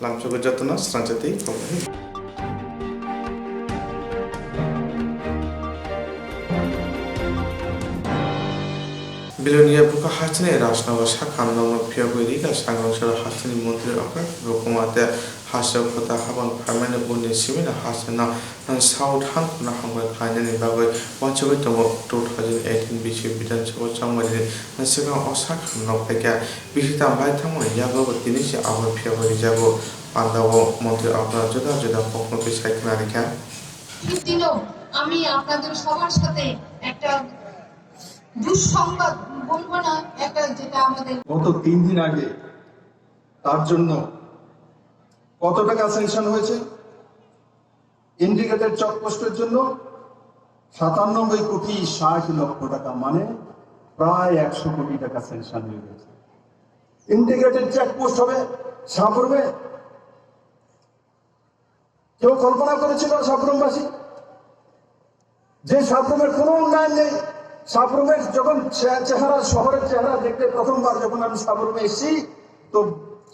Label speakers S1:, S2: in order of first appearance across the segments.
S1: lamchogo jatona sranjati komani Bilonia buka hasne rasnawa sakanno piyagorika sangansara hasne mantri aka rokomate hasab kota haban phamane bunni simina hasna south hankuna hangwa khainani bagoi wanchogo tomo 2018 bichi bidan sabha chamari nasega osak no peka bishita bai thamo yago tinisi aba piyagori jabo pandawo mantri আপনারা জোদা জোদা পক্ষকে cycle রেখা
S2: দিনও আমি আপনাদের সবার সাথে একটা দুঃসংবাদ বলবো না, একটা যেটা আমাদের
S3: গত 3 দিন আগে তার জন্য কত টাকা স্যাংশন হয়েছে? ইন্ডিকেটেড চেকপোস্টের জন্য 97 কোটি 60 লক্ষ টাকা, মানে প্রায় 100 কোটি টাকা স্যাংশন হয়ে গেছে। ইন্ডিকেটেড চেকপোস্ট হবে সাবরুমে। কেউ কল্পনা করেছিল সাবরুমবাসী যে সাবরুমের কোনো উন্নয়ন নেই? সাবরুমের যখন চেহারা, শহরের চেহারা দেখতে প্রথমবার যখন আমি সাবরুমে এসেছি, তো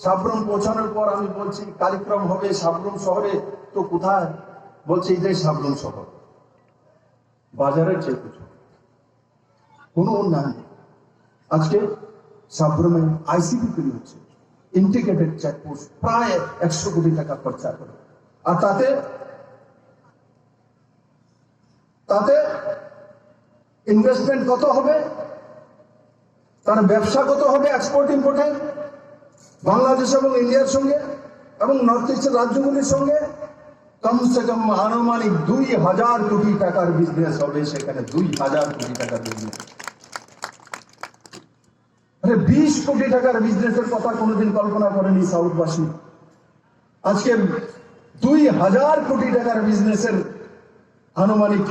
S3: সাবরুম পৌঁছানোর পর আমি বলছি কার্যক্রম হবে সাবরুম শহরে, তো কোথায়? বলছে এই সাবরুম শহর, বাজারের চেয়ে কিছু কোনো উন্নয়ন নেই। আজকে সাবরুমে আইসিপি তৈরি হচ্ছে, ইন্টিগ্রেটেড চেকপোস্ট, প্রায় 100 কোটি টাকা খরচা করে। আর তাতে ইনভেস্টমেন্ট কত হবে, তার ব্যবসা কত হবে এক্সপোর্ট ইম্পোর্টে বাংলাদেশ এবং ইন্ডিয়ার সঙ্গে এবং নর্থ ইস্টের রাজ্যগুলির সঙ্গে? কমসে কম আনুমানিক 2000 কোটি টাকার বিজনেস হবে সেখানে, 2000 কোটি টাকার বিজনেস। 20 কোটি টাকার বিজনেসের কথা কোনোদিন কল্পনা করেনি সাউথবাসী। আজকে 2000 কোটি টাকার বিজনেসের আনুমানিক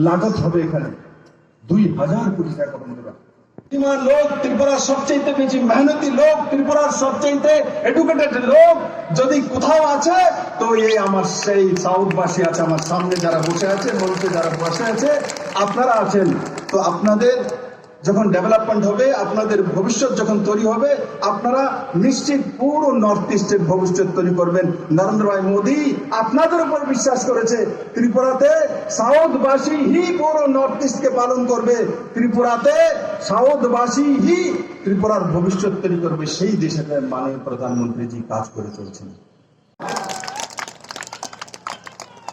S3: लागत হবে এখানে, 2000 কোটি টাকা। বন্ধুরা, লোক ত্রিপুরার সবচেয়ে বেশি মেহনতি লোক, ত্রিপুরার সবচেয়ে এডুকেটেড লোক যদি কোথাও আছে তো এই আমার সেই সাউথবাসী আছে। আমার সামনে যারা বসে আছে, মঞ্চে যারা বসে আছে, আপনারা আছেন। তো আপনাদের যখন ডেভেলপমেন্ট হবে, আপনাদের ভবিষ্যৎ যখন তৈরি হবে, আপনারা নিশ্চিত পুরো নর্থ ইস্টের ভবিষ্যৎ তৈরি করবেন। নরেন্দ্র ভাই মোদী আপনাদের উপর বিশ্বাস করেছে। ত্রিপুরাতে সাউথবাসী হি পুরো নর্থ ইস্টকে পালন করবে, ত্রিপুরাতে সাউথবাসী হি ত্রিপুরার ভবিষ্যৎ তৈরি করবে। সেই দেশের মাননীয় প্রধানমন্ত্রীজি কাজ করে চলছেন।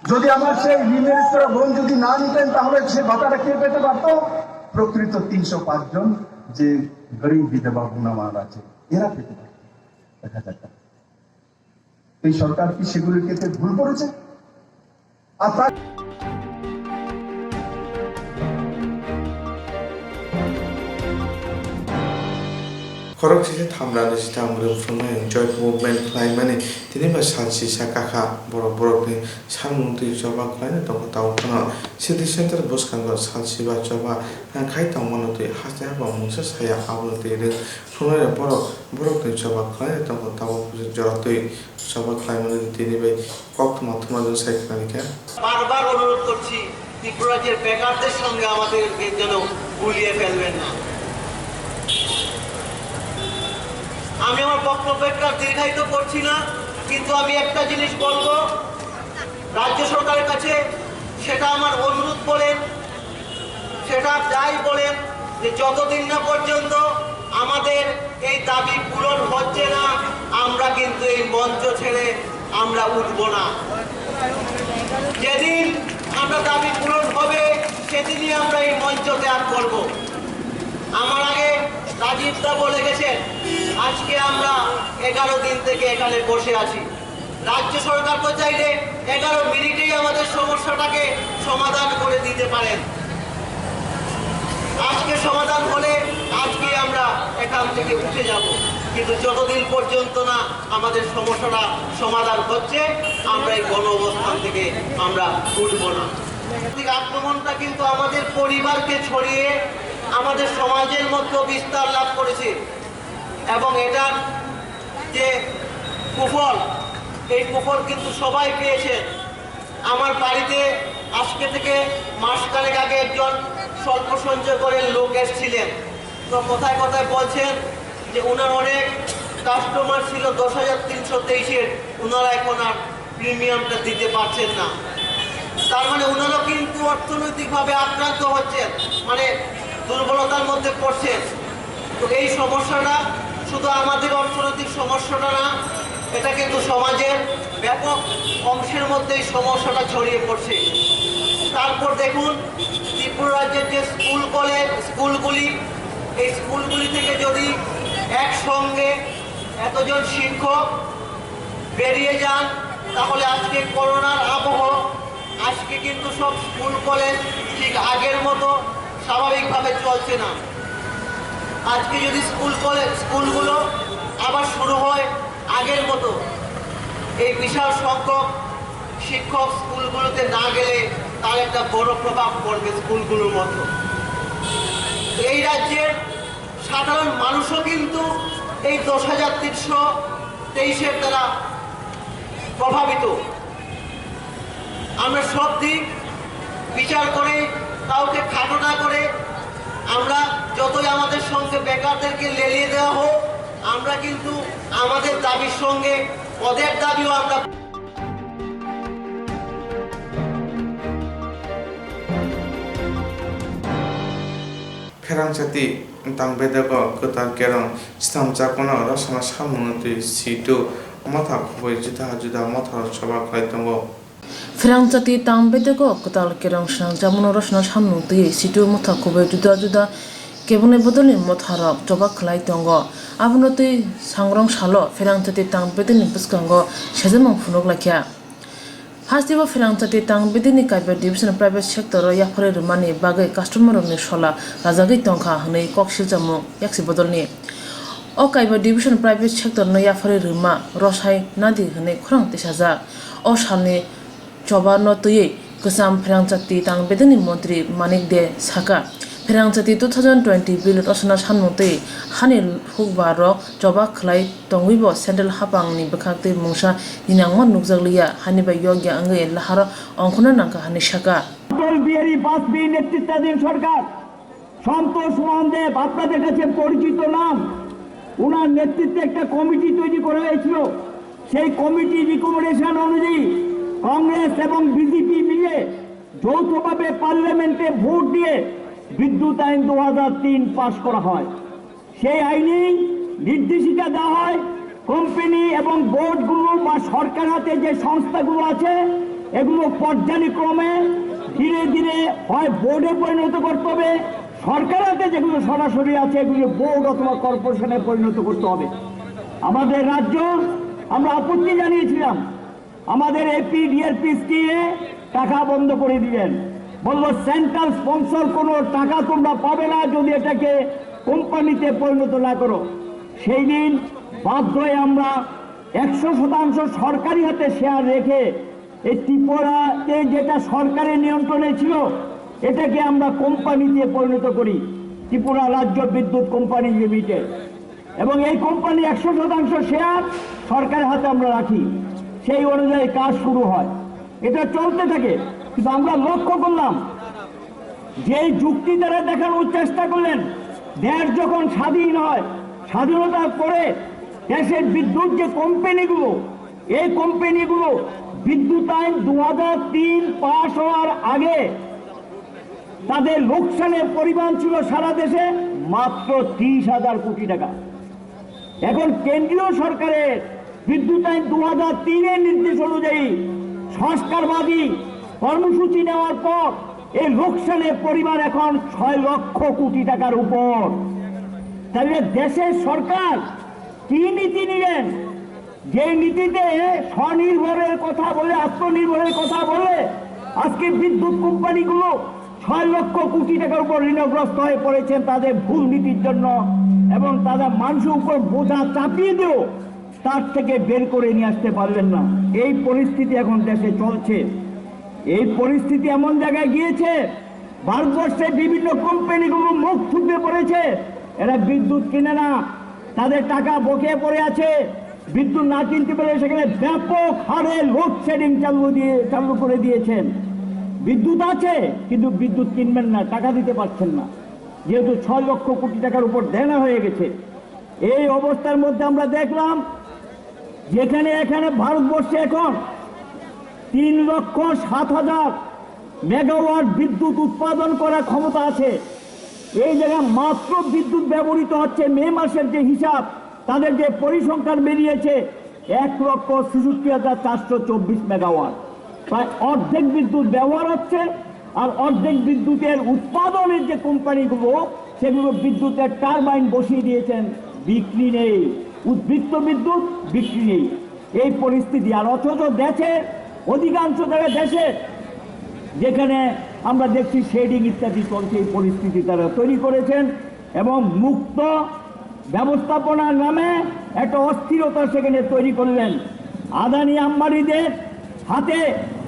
S3: যদি আমার সেই মিনিস্টার বোন যদি না নিতেন, তাহলে সে ভাতাটা কে পেতে পারতো? প্রকৃত 305 জন যে গরিব বিধবা বোনা মারা আছে, এরা পেতে পারত 1000 টাকা। এই সরকার কি সেগুলির ক্ষেত্রে ভুল করেছে? আর তার
S1: Korok sisi thamrani sita amri ufrungna enjoy movement klaimani tini ba salsi sakaka borok ni sanmungti joba klaini tongko tawkana city center boskango salsi ba joba khai tongmano ti hasya ba mungsa saya abul ti ring sunare borok ni joba klaini tongko tawo joratoi joba klaimani tini bai কত মাত্রা সাইকেলিকা
S4: বারবার অনুরোধ করছি ত্রিপুরাজের বেকারদের সঙ্গে আমাদেরকে যেন গুলিয়ে ফেলবেন না। আমি আমার বক্তব্যটা দীর্ঘায়িত করছি না, কিন্তু আমি একটা জিনিস বলবো রাজ্য সরকারের কাছে, সেটা আমার অনুরোধ বলেন, সেটা যাই বলেন, যে যতদিন না পর্যন্ত আমাদের এই দাবি পূরণ হচ্ছে না, আমরা কিন্তু এই মঞ্চ ছেড়ে আমরা উঠব না। যেদিন আমরা দাবি পূরণ হবে সেদিনই আমরা এই মঞ্চ ত্যাগ করব। আমার আগে রাজীব দা বলে গেছেন, আজকে আমরা 11 দিন থেকে এখানে বসে আছি। রাজ্য সরকার তো চাইলে 11 মিনিটেই আমাদের সমস্যাটাকে সমাধান করে দিতে পারেন। আজকে সমাধান হলে আজকে আমরা এখান থেকে উঠে যাব, কিন্তু যতদিন পর্যন্ত না আমাদের সমস্যাটা সমাধান হচ্ছে, আমরা এই গণ অবস্থান থেকে আমরা উঠব না। আক্রমণটা কিন্তু আমাদের পরিবারকে ছড়িয়ে আমাদের সমাজের মধ্যে বিস্তার লাভ করেছে, এবং এটার যে কুফল, এই কুফল কিন্তু সবাই পেয়েছে। আমার বাড়িতে আজকে থেকে মাসখানেক আগে একজন স্বল্প সঞ্চয় করে লোক এসেছিলেন, তো কথায় কথায় বলছেন যে ওনার অনেক কাস্টমার ছিল 10,323-এর, ওনারা এখন আর প্রিমিয়ামটা দিতে পারছেন না। তার মানে ওনারাও কিন্তু অর্থনৈতিকভাবে আক্রান্ত হচ্ছেন, মানে দুর্বলতার মধ্যে পড়ছেন। তো এই সমস্যাটা শুধু আমাদের অর্থনৈতিক সমস্যাটা না, এটা কিন্তু সমাজের ব্যাপক অংশের মধ্যে এই সমস্যাটা ছড়িয়ে পড়ছে। তারপর দেখুন ত্রিপুরা রাজ্যের যে স্কুলগুলি, এই স্কুলগুলি থেকে যদি একসঙ্গে এতজন শিক্ষক বেরিয়ে যান, তাহলে আজকে করোনার আবহ, আজকে কিন্তু সব স্কুল কলেজ ঠিক আগের মতো স্বাভাবিকভাবে চলছে না। আজকে যদি স্কুলগুলো আবার শুরু হয় আগের মতো, এই বিশাল সংখ্যক শিক্ষক স্কুলগুলোতে না গেলে তার একটা বড় প্রভাব পড়বে স্কুলগুলোর মতো। এই রাজ্যের সাধারণ মানুষও কিন্তু এই 10,323-এর দ্বারা প্রভাবিত। আমরা সব দিক বিচার করে, কাউকে খাটো না করে, আমরা যতই আমাদের সঙ্গে বেকারদেরকে লেলিয়ে দেওয়া হোক, আমরা কিন্তু আমাদের দাবির সঙ্গে ওদের দাবিও আমরা
S1: 페랑차티 당배다가 그달께랑 스탐자거나 라사나 사무는데 시도 마타 코보이 주다 주다 마타 쳐바 가있던 거
S5: 페랑차티 당배다가 그달께랑 상자문으로 라사나 사무는데 시도 마타 코보이 주다 주다 কেবনে বদলে মথারক জবা খলাইতঙ্গ আবনতি সাংরং সালো ফেরাংচাতি তাংবেদিনি বুসকাঙ্গ সেজমং ফুনক লাখিয়া হাসদিব ফেরাংচাতি তাংবেদিনি কাইবে ডিভিশন প্রাইভেট সেক্টর ইয়াফরে রুমানি বাগে কাস্টমারনি সলা রাজাগৈ তংখা হनै কক্সিলজামু ইয়াকসি বদলনি ও কাইবে ডিভিশন প্রাইভেট সেক্টর ন ইয়াফরে রুমা রসাই নাদি হनै খরং তিসাজা ও সালনি জবা নতयै গোসাম ফেরাংচাতি তাংবেদিনি মন্ত্রী মানিক দে সাকা 페랑차티 2020 বিল রচনা সানমতে হানিল হুকবার জবা খলাই তংবিব সেন্ট্রাল হাপাংনি বখাকতে মুংসা নিনাংমন নুকজাগলিয়া হানিবা ইয়গিয়া আঙ্গে লাহার অঙ্কনা নাকা হানি শাকা
S6: অটল বিহারী বাজপেয়ী নেতৃত্বাধীন সরকার, সন্তোষ মোহন দেব আপনাদের কাছে পরিচিত নাম, ওনার নেতৃত্বে একটা কমিটি তৈরি করা হয়েছিল। সেই কমিটি রিকমেন্ডেশন অনুযায়ী কংগ্রেস এবং বিজেপি মিলে যৌথভাবে পার্লামেন্টে ভোট দিয়ে বিদ্যুৎ আইন 2003 পাশ করা হয়। সেই আইনে নির্দেশিকা দেওয়া হয় কোম্পানি এবং বোর্ডগুলো বা সরকার হাতে যে সংস্থাগুলো আছে এগুলো পর্যায়ক্রমে ধীরে ধীরে হয় বোর্ডে পরিণত করতে হবে, সরকার হাতে যেগুলো সরাসরি আছে এগুলো বোর্ড অথবা কর্পোরেশনে পরিণত করতে হবে। আমাদের রাজ্য আমরা আপত্তি জানিয়েছিলাম, আমাদের এপি ডিআরপি স্কিমে টাকা বন্ধ করে দিলেন, বললো সেন্ট্রাল স্পন্সর কোনো টাকা তোমরা পাবে না যদি এটাকে কোম্পানিতে পরিণত না করো। সেই দিন বাধ্য হয়ে আমরা 100% সরকারি হাতে শেয়ার রেখে এই ত্রিপুরাতে যেটা সরকারের নিয়ন্ত্রণে ছিল এটাকে আমরা কোম্পানিতে পরিণত করি, ত্রিপুরা রাজ্য বিদ্যুৎ কোম্পানি লিমিটেড, এবং এই কোম্পানি 100% শেয়ার সরকারের হাতে আমরা রাখি। সেই অনুযায়ী কাজ শুরু হয়, এটা চলতে থাকে। কিন্তু আমরা লক্ষ্য করলাম যে যুক্তি দ্বারা দেখানোর চেষ্টা করলেন দেশ যখন স্বাধীন হয়, স্বাধীনতার পরে দেশের বিদ্যুৎ যে কোম্পানিগুলো, এই কোম্পানিগুলো বিদ্যুৎ আইন 2003 পাশ হওয়ার আগে তাদের লোকসানের পরিমাণ ছিল সারা দেশে মাত্র 30,000 কোটি টাকা। এখন কেন্দ্রীয় সরকারের বিদ্যুৎ আইন 2003-এর নির্দেশ অনুযায়ী সংস্কারবাদী কর্মসূচি নেওয়ার পর এই লোকসানের পরিমাণ এখন 6 লক্ষ কোটি টাকার উপর। তাহলে দেশের সরকার কি নীতি নিলেন? যে নীতিতে স্বনির্ভরের কথা বলে, আত্মনির্ভরের কথা বলে আজকে বিদ্যুৎ কোম্পানিগুলো 6 লক্ষ কোটি টাকার উপর ঋণগ্রস্ত হয়ে পড়েছেন তাদের ভুল নীতির জন্য, এবং তারা মানুষের উপর বোঝা চাপিয়ে দিয়েও তার থেকে বের করে নিয়ে আসতে পারলেন না। এই পরিস্থিতি এখন দেশে চলছে। এই পরিস্থিতি এমন জায়গায় গিয়েছে ভারতবর্ষের বিভিন্ন কোম্পানিগুলো মুখ থুবড়ে পড়েছে, এরা বিদ্যুৎ কিনে না, তাদের টাকা বকেয়া পড়ে আছে, বিদ্যুৎ না কিনতে পারে সেখানে ব্যাপক হারে লোডশেডিং চালু করে দিয়েছেন। বিদ্যুৎ আছে কিন্তু বিদ্যুৎ কিনবেন না, টাকা দিতে পারছেন না, যেহেতু 6 লক্ষ কোটি টাকার উপর দেনা হয়ে গেছে। এই অবস্থার মধ্যে আমরা দেখলাম যেখানে এখানে ভারতবর্ষে এখন 3,07,000 মেগাওয়াট বিদ্যুৎ উৎপাদন করার ক্ষমতা আছে, এই জায়গায় মাত্র বিদ্যুৎ ব্যবহৃত হচ্ছে মে মাসের যে হিসাব তাদের যে পরিসংখ্যান বেরিয়েছে 1,66,424 মেগাওয়াট, প্রায় অর্ধেক বিদ্যুৎ ব্যবহার হচ্ছে। আর অর্ধেক বিদ্যুতের উৎপাদনের যে কোম্পানিগুলো সেগুলো বিদ্যুতের টারবাইন বসিয়ে দিয়েছেন, বিক্রি নেই, উদ্বৃত্ত বিদ্যুৎ বিক্রি নেই, এই পরিস্থিতি। আর অথচ দেশের অধিকাংশ জায়গায় দেশে যেখানে আমরা দেখছি শেডিং ইত্যাদি চলছে, এই পরিস্থিতি তারা তৈরি করেছেন এবং মুক্ত ব্যবস্থাপনার নামে একটা অস্থিরতা সেখানে তৈরি করলেন। আদানি আম্বানিদের হাতে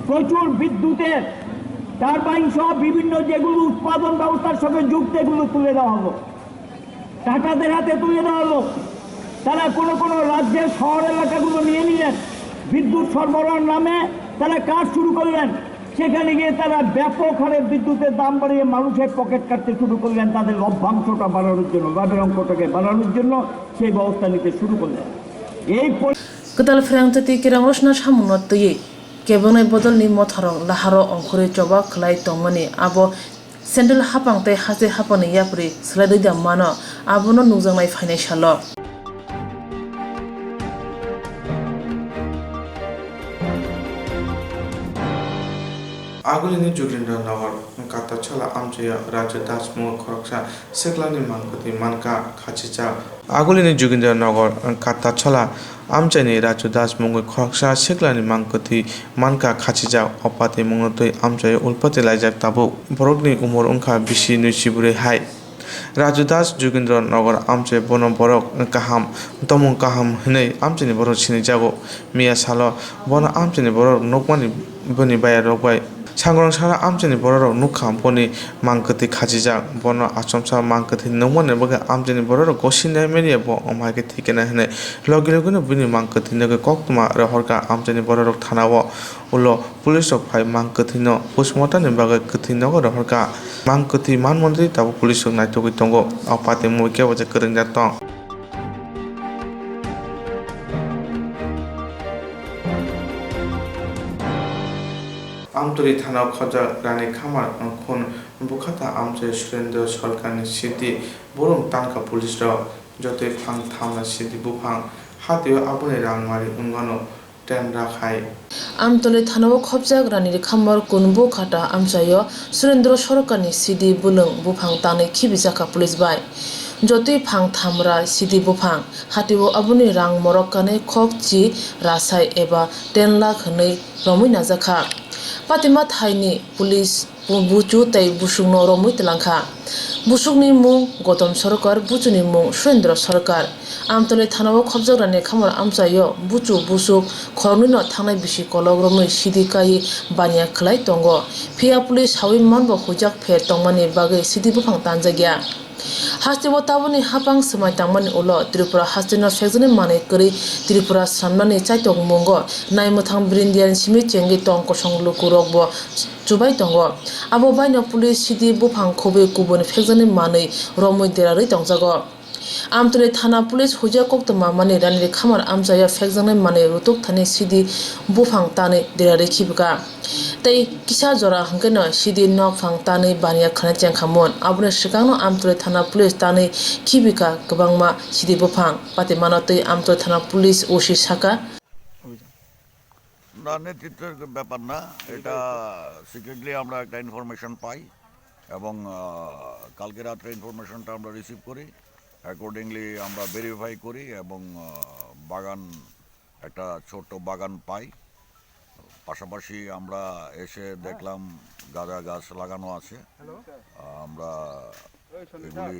S6: প্রচুর বিদ্যুতের টারবাইন সহ বিভিন্ন যেগুলো উৎপাদন ব্যবস্থার সঙ্গে যুক্ত এগুলো তুলে দেওয়া হলো, টাটাদের হাতে তুলে দেওয়া হলো। তারা কোনো কোনো রাজ্যের শহর এলাকাগুলো নিয়ে নিলেন, বিদ্যুৎ সরবরাহের নামে তারা কাজ শুরু করলেন। সেখানে গিয়ে তারা ব্যাপক হারে বিদ্যুতের দাম বাড়িয়ে মানুষের পকেট কাটতে শুরু করলেন, তাদের লভ্যাংশটা বাড়ানোর জন্য, লাভের অঙ্কটাকে বাড়ানোর জন্য সেই ব্যবস্থা নিতে শুরু করলেন। এই
S5: Kedal Frangtati Kirang Rosna Shamunot Tuyi, Kebone Bodol ni Motarong, Laharo Onkore Joba Klai Tongmani, Abo Sendel Hapang Te Hase Hapani Yapri, Sladida Mano, Abono Nuzamai Financial Law.
S1: Agulini Jugrinda Nagar, Kata Chala Amjaya, Raja Das Mo Koroksa, Seklani Mankati Manka Kachicha. Agulini Jugrinda Nagar, Kata Chala Amjani, Raja Das Mungo Koroksa, Seklani Mankati Manka Kachicha, Opati Mungoto Amjaya, Ulpati Lajak Tabu, Borogni Umor Unka Bishi Nushibure Hai. Raja Das Jugindra Nagar Amche Bono Borok Kaham, Tomon Kaham Hine, Amjani Borok Chinijago, Mia Salo, Bona Amjani Borok Nokmani Buni Baya Rokway. Sangrong Sara Amjani Borok Nukam Poni Mankati Kajijak, Bono Asomsa Mankati, no one ever Amjani Borok, Goshina Media Bo, Omaka Tikan Hene, Logiloguna Buni Mankati, Naga Kokma, Rahorka, Amjani Borok Tanawa, Ulo, Police of High Mankatino, Postmortem and Baga Katino, Rahorka, Mankati, Manmondi, Tabu Police of Natogitongo, Apati Muke was a current that tongue. Amturi Thana Khoja Rani Khamar Khun Bukhata Amche Surendra Sarkani City Borum Tanka Police Dog Jote Phang Thamna City Buphang Hatio Abune Rangmari Ungano Ten Rakhai
S5: Amtole Thano Khobjak Rani Khamar Kunbu Khata Amchayo Surendra Sarkani City Bulung Buphang Tane Kibisaka Police by Jote Phang Thamra City Buphang Hatio Abune Rang Morokane Khokchi Rasai Eba 10 lakh nei Romina Zakha Patima Thaini Police Buchu Tai Busungno Romui Telangkha Busukni Mung Gotom Sarkar Buchuni Mung Surendra Sarkar Amtole Thanawo Khobjak Rani Khamar Amchayo Buchu Busuk Khornino Thangnai Bishi Kolog Romui Sidikai Bania Khlai Tongo Phia Police Hawi Manbo Hujak Pher Tongmani Bagai Sidi Buphang Tanjagya Hastibo Tabuni Hapang Samai Tangmani Ulo Tripura Hastino Fexani Mane Kuri Tripura Sanmani Chaitok Mungo Naimuthang Brindian Simi Chengi Tong Kosong Lukurogbo Chubai Tongo Abo Baino Police Sidi Buphang Kobe Kubun Fexani Mane Romui Derari Tongjago Amtole Thana Police Huja Koktama Mane Rani Khamar Amjaya Fexani Mane Rutuk Thani Sidi Buphang Tane Derari Kibga Tei Kisa Jora Hangeno Sidi Nok Phang Tane Bania Khanachang Khamon Abune Shikano Amtole Thana Police Tane Kibika Kabangma Sidi Buphang Patimano Tei Amtole Thana Police Oshi Saka
S7: না নেতৃত্বের ব্যাপার না, এটা secretly আমরা একটা information পাই এবং কালকে রাত্রে ইনফরমেশনটা আমরা রিসিভ করি, অ্যাকর্ডিংলি আমরা ভেরিফাই করি এবং বাগান একটা ছোট্ট বাগান পাই। পাশাপাশি আমরা এসে দেখলাম গাঁদা গাছ লাগানো আছে, আমরা এগুলি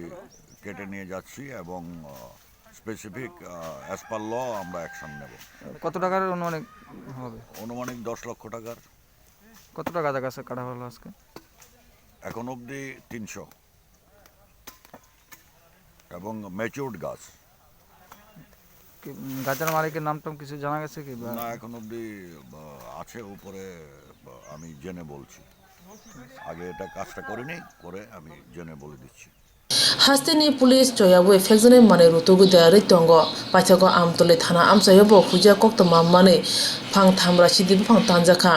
S7: কেটে নিয়ে যাচ্ছি এবং স্পেসিফিক অ্যাজ পার ল আমরা অ্যাকশন নেব।
S8: কত টাকার অনুমানিক হবে?
S7: অনুমানিক 10 লক্ষ টাকার।
S8: কতটা গাঁদা গাছ কাটা হলো আজকে?
S7: এখন অবধি 300 এবং ম্যাচিউরড গাছ।
S8: গাছের মালিকের নামটাম কিছু জানা গেছে কি?
S7: না, এখন অবধি আছে, উপরে আমি জেনে বলছি, আগে এটা কাজটা করিনি, করে আমি জেনে বলে দিচ্ছি।
S5: Hasteni police joyawe fekjane mane rutugu dayari tongo pachago amtole thana amsayobo huja kokto mammane phang thamra sidibu phang tanjaka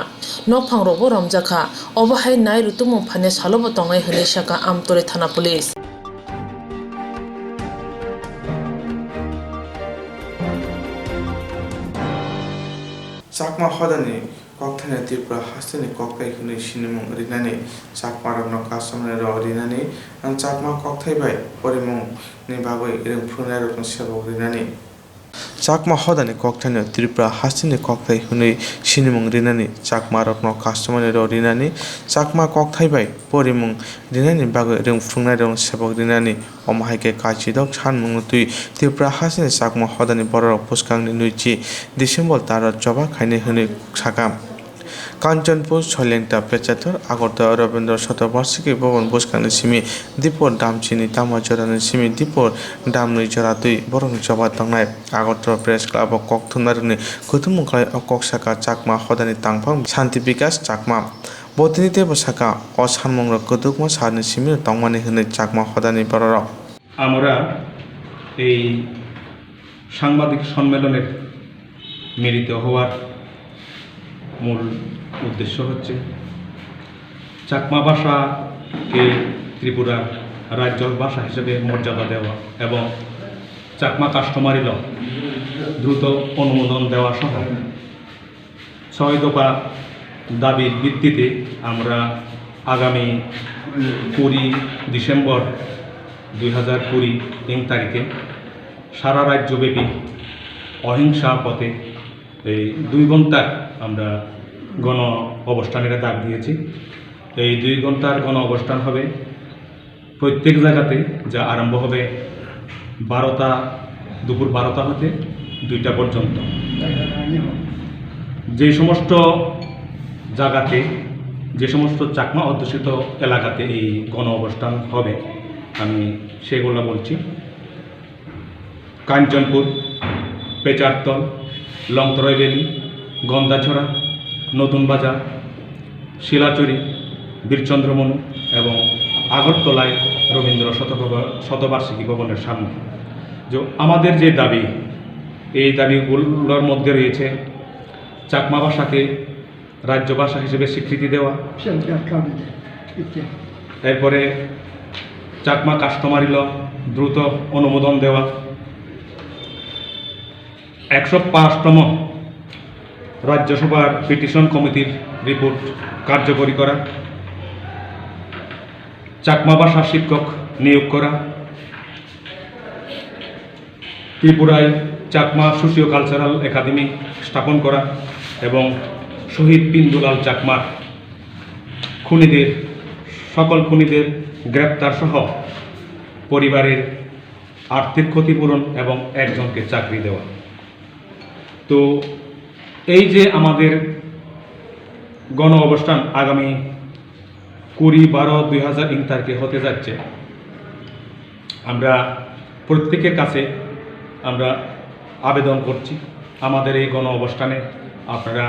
S5: nok phang robo romjaka obahai nai rutumu phane salobo tongnai hene saka amtole thana police
S1: Chakma Hodani Kokthane Tripura Hasteni Kokthai Huni Sinimung Rinani Chakma Ragno Kasamane Ro Rinani and Chakma Kokthai Bai Porimung Nibagoi Iring Prunero Sebo Rinani Chakma Hodani Kokthane Tripura Hasteni Kokthai Huni Sinimung Rinani Chakma Ragno Kasamane Ro Rinani Chakma Kokthai Bai Porimung Rinani Bagoi Iring Prunero Sebo Rinani Omahike Kachidok Chanmung Tui Tripura Hasteni Chakma Hodani Borok Puskang Nuichi December Tara Joba Kaine Huni Sakam Kanchanpur Cholengta Pechator Agorta Rabindra Shatabarsiki Bhavan Buskani Simi Dipor Damchini Tamajorani Simi Dipor Damnui Joratui Borong Joba Tangnai Agorta Press Club of Koktunarni Kutumungkai Okoksaka Chakma Hodani Tangpang Shanti Bikas Chakma Botinite Bosaka Oshanmongra Kutukma Sani Simi Tongmani Huni Chakma Hodani Bororo
S9: আমরা এই সাংবাদিক সম্মেলনের মিলিত হওয়ার মূল উদ্দেশ্য হচ্ছে চাকমা ভাষাকে ত্রিপুরার রাজ্য ভাষা হিসেবে মর্যাদা দেওয়া এবং চাকমা কাস্টমারি ল দ্রুত অনুমোদন দেওয়া সহ 6 দফা দাবির ভিত্তিতে আমরা আগামী 20 ডিসেম্বর 2020 তারিখে সারা রাজ্যব্যাপী অহিংসা পথে এই 2 ঘন্টার আমরা গণ অবস্থানের ডাক দিয়েছি। এই 2 ঘন্টার গণ অবস্থান হবে প্রত্যেক জায়গাতে, যা আরম্ভ হবে দুপুর 12টা হতে 2টা পর্যন্ত। যে সমস্ত জায়গাতে, যে সমস্ত চাকমা অধ্যুষিত এলাকাতে এই গণ অবস্থান হবে আমি সেগুলো বলছি। কাঞ্চনপুর, পেচারতল, লংতরই ভ্যালি, গন্দাছড়া, নতুন বাজার, শিলাচুরি, বীরচন্দ্রমনু এবং আগরতলায় রবীন্দ্র শতবার্ষিকী ভবনের সামনে। যে আমাদের যে দাবি, এই দাবিগুলোর মধ্যে রয়েছে চাকমা ভাষাকে রাজ্য ভাষা হিসেবে স্বীকৃতি দেওয়া, এরপরে চাকমা কাস্টমারি ল দ্রুত অনুমোদন দেওয়া, 105তম রাজ্যসভার পিটিশন কমিটির রিপোর্ট কার্যকরী করা, চাকমা ভাষা শিক্ষক নিয়োগ করা, ত্রিপুরায় চাকমা সোশিও কালচারাল একাডেমি স্থাপন করা এবং শহীদ পিন্দুলাল চাকমার সকল খুনিদের গ্রেপ্তার সহ পরিবারের আর্থিক ক্ষতিপূরণ এবং একজনকে চাকরি দেওয়া। তো এই যে আমাদের গণ অবস্থান আগামী 20/12/2000 তারিখে হতে যাচ্ছে, আমরা প্রত্যেকের কাছে আমরা আবেদন করছি আমাদের এই গণ অবস্থানে আপনারা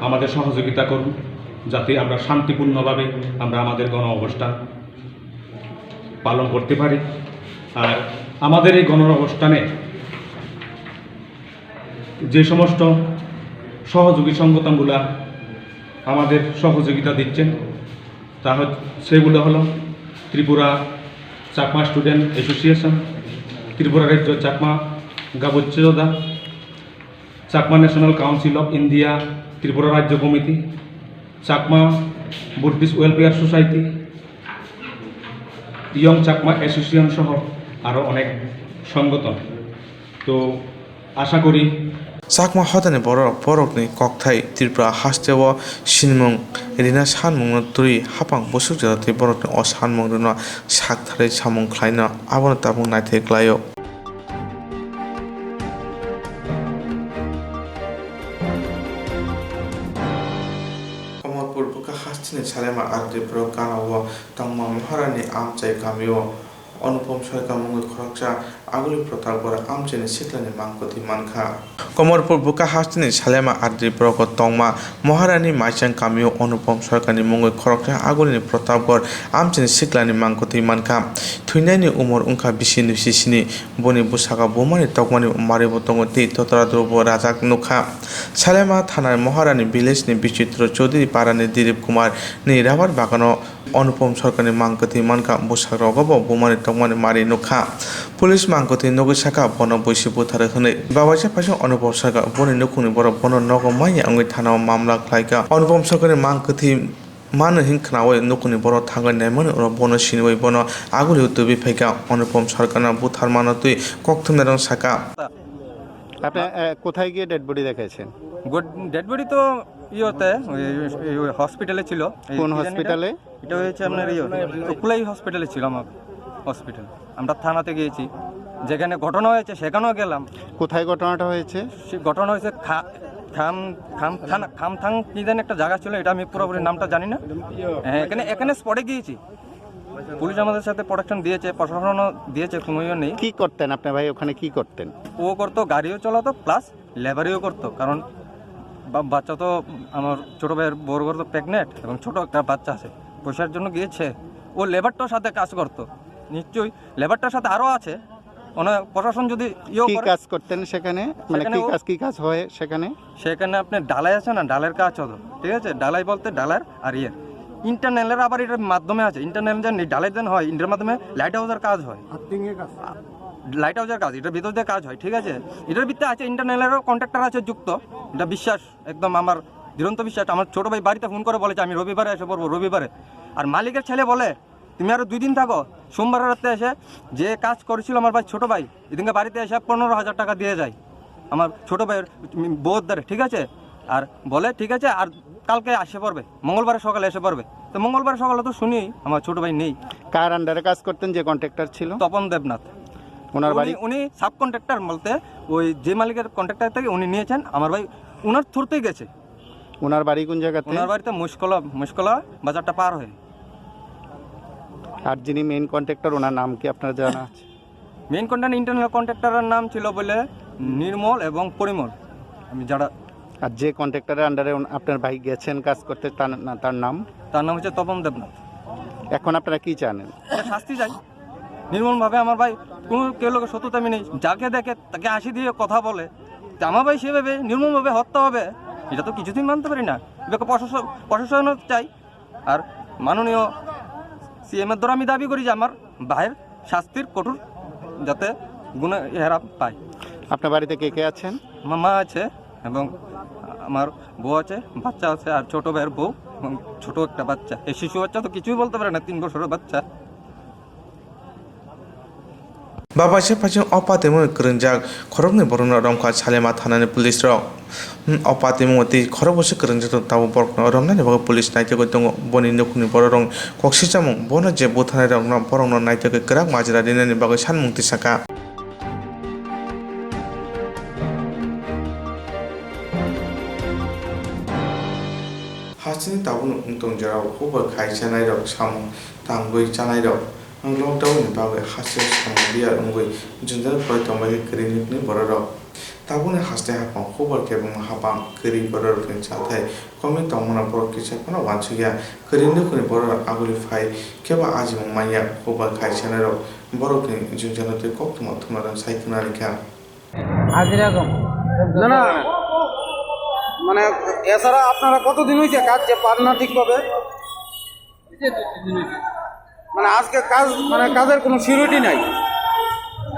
S9: আমাদের সহযোগিতা করুন, যাতে আমরা শান্তিপূর্ণভাবে আমরা আমাদের গণ অবস্থান পালন করতে পারি। আর আমাদের এই গণ অবস্থানে যে সমস্ত সহযোগী সংগঠনগুলো আমাদের সহযোগিতা দিচ্ছেন সেগুলো হলো ত্রিপুরা চাকমা স্টুডেন্ট অ্যাসোসিয়েশন, ত্রিপুরা রাজ্য চাকমা গাবচ্চোদা, Chakma national council of India Tripura রাজ্য committee, Chakma Buddhist welfare society, young Chakma association সহ আরও অনেক সংগঠন। তো আশা করি
S1: Chakma Hodani Borokni Kokthai Tripura Hastewa Sinmung Rina Sanmung Turi Hapang Busuk Jati Borokni O Sanmung Runa Sakthari Samung Klaina Abon Tabung Naite Glayo Komorpur Buka Hastini Salema Ardi Brokanawa Tangma Maharani Amchai Kamio Onupom Soika Mungu Khoroksa aguli protal bora amcheni siklani mangkoti manka Komorpur buka hastini salema adri broko tongma Maharani Maichan Kamio Onupom Sarkani Mungoi Khorokta agulini protal bor amcheni siklani mangkoti manka Thuinani umor ungka bisini sisini boni busaka bomani tokmani mari botongo ti totara drobo rajak nukha Salema Thanar Maharani village ni Bichitro Chaudhary Parani Dilip Kumar ni rabar bagano Onupom Sarkani mangkoti manka busak rogobo bomani tokmani mari nukha Police mangkoti nogisaka bono boisi buthare hune babaja pasang Onupom Sarkar boni nukuni boro bono nogo maya angui thana mamla khlaika Onupom Sarkar mangkoti mano hinknawe nukuni boro thangai naimani oro bono sinwai bono aguli utubi phaika Onupom Sarkar na buthar mano tui kokthumne rong saka
S10: আপনি কোথায় গিয়ে dead body দেখেছেন?
S8: Dead body তো ইয়েতে হসপিটালে ছিল।
S10: কোন হসপিটালে?
S8: এটা হয়েছে আপনার কুলাই হসপিটালে ছিল আমার হসপিটাল। আমরা থানাতে গিয়েছি, যেখানে ঘটনা হয়েছে সেখানেও গেলাম।
S10: কোথায় ঘটনাটা হয়েছে?
S8: ঘটনা হয়েছে খামথাং কি জানি একটা জায়গা ছিল, এটা আমি পুরোপুরি নামটা জানি না। হ্যাঁ, এখানে স্পটে গিয়েছি। পুলিশ আমাদের সাথে প্রোটেকশন দিয়েছে, প্রশাসনও দিয়েছে, কোনো ইয়ে নেই।
S10: কি করতেন আপনার ভাই ওখানে, কি করতেন?
S8: ও করতো গাড়িও চালাতো প্লাস লেবারিও করতো, কারণ বাচ্চা তো আমার ছোটো ভাইয়ের বড় করতো প্রেগনেন্ট এবং ছোটো একটা বাচ্চা আছে, পয়সার জন্য গিয়েছে। ও লেবারটার সাথে কাজ করতো, নিশ্চয়ই লেবারটার সাথে আরও আছে। প্রশাসন যদি
S10: কি কাজ করতেন সেখানে, মানে কি কাজ হয় সেখানে?
S8: সেখানে আপনার ডালাই আছে না, ডালের কাজ হতো, ঠিক আছে। ডালাই বলতে ডালার আর ইন্টারনেলের আবার এটার মাধ্যমে আছে। ইন্টারনেল যেন ডালের যেন হয়, এটার মাধ্যমে লাইট হাউসের কাজ হয়, লাইট হাউসের কাজ এটার ভিতর দিয়ে কাজ হয়, ঠিক আছে। এটার ভিতরে আছে ইন্টারনেলেরও কন্ট্রাক্টর আছে যুক্ত, এটা বিশ্বাস একদম আমার দৃঢ় বিশ্বাস। আমার ছোটো ভাই বাড়িতে ফোন করে বলেছে আমি রবিবারে এসে পড়বো, রবিবারে। আর মালিকের ছেলে বলে তুমি আরও 2 দিন থাকো, সোমবার রাতে এসে যে কাজ করেছিল আমার ভাই ছোটো ভাই, এদিনকে বাড়িতে এসে 15,000 টাকা দিয়ে যায় আমার ছোটো ভাইয়ের বউর দ্বারে, ঠিক আছে। আর বলে ঠিক আছে আর কালকে এসে পড়বে, মঙ্গলবার সকালে এসে পড়বে। তো মঙ্গলবার সকালে তো শুনি আমার ছোটো ভাই নেই।
S10: কার আন্ডারে কাজ করতেন যে কন্ট্রাক্টর ছিল?
S8: তপন দেবনাথ।
S10: ওনার বাড়ি?
S8: উনি সাব কন্ট্রাক্টর বলতে ওই যে মালিকের কন্ট্রাক্টর থেকে উনি নিয়েছেন, আমার ভাই ওনার থ্রুতেই গেছে।
S10: ওনার বাড়ি কোন জায়গাতে?
S8: ওনার বাড়িতে মুশকলা বাজারটা পার হয়ে।
S10: আর যিনি মেইন কন্ট্রাক্টর ওনার নাম কি আপনার জানা আছে?
S8: মেইন কন্ট্রাক্টর ইন্টারনাল কন্ট্রাক্টরের নাম ছিল বলে নির্মল এবং পরিমল, আমি যারা।
S10: আর যে কন্ট্রাক্টরের আন্ডারে আপনার ভাই গেছেন কাজ করতে তার নাম?
S8: তার নাম হচ্ছে তপন দেবনাথ।
S10: এখন আপনারা কি জানেন?
S8: শাস্তি চাই নির্মলভাবে। আমার ভাই কোনো কেউ লোকের শত্রুতা আমি নেই, যাকে দেখে তাকে হাসি দিয়ে কথা বলে আমার ভাই সেভাবে নির্মলভাবে হত্যা হবে, এটা তো কিছুতেই মানতে পারি না। এটাকে প্রশাসন চাই। আর মাননীয় সিএমের দ্বারা আমি দাবি করি যে আমার ভাইয়ের শাস্তির কঠোর যাতে গুণেরা পায়।
S10: আপনার বাড়িতে কে কে আছেন?
S8: আমার মা আছে এবং আমার বউ আছে, বাচ্চা আছে, আর ছোটো ভাইয়ের বউ এবং ছোটো একটা বাচ্চা। এই শিশু বাচ্চা তো কিছুই বলতে পারে না, 3 বছরের বাচ্চা।
S1: Babaja pajang opatemu kerenjak korokni borona romka Salema Thanani police rok opatemu ti korobose kerenjak tabu borokno romnani baga police naite ko tongo boni nokni bororong koksijamung bono je buthane rokno borokno naite ko kerak majra dinani baga sanmung tisaka hasini tabun ungtong jarao hoba khai chanai rok samung tanggoi chanai rok lockdown ni bagai hasil sambiya ungoi junjal poi tomai klinik ni borok tabune haste hapang khobar kebong hapang kri borok kin chathai komi tomona borok kicha kono wanchuya klinik ni borok aguli phai keba ajimong maya khobar khai chanai rok borok ni junjal te kokthuma thumaran saikna likha
S11: আজরাগম না মানে এছাড়া আপনারা কতদিন হয়েছে কাজ যে পান না ঠিকভাবে? মানে আজকে কাজ মানে কাজের কোনো সিকিউরিটি নাই,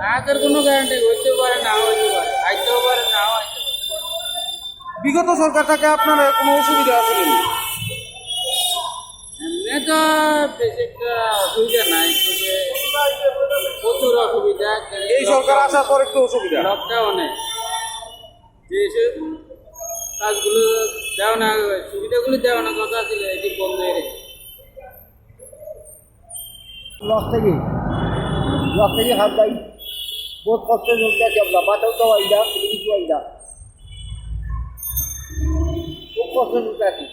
S12: কাজের কোনো গ্যারান্টি হইতে পারে না হইতে পারে, আইতেও পারে না হইতে পারে।
S11: বিগত সরকার থেকে আপনার কোনো অসুবিধা আছে কিনা?
S12: এমনি তো বেশি একটা অসুবিধা নাই, তবে প্রচুর অসুবিধা।
S11: এই সরকার আসার পর একটু অসুবিধা,
S12: লকডাউনে যেসব কাজগুলো দেওয়া না, সুবিধাগুলো দেওয়া না কথা ছিল, এটি বন্ধ হয়ে গেছে।
S6: লস থেকে হাত যাই বহুত কষ্ট চলতে আছে, আপনার বাঁচাও তো আইডা কিছু আইডা খুব কষ্ট চলতে আছে।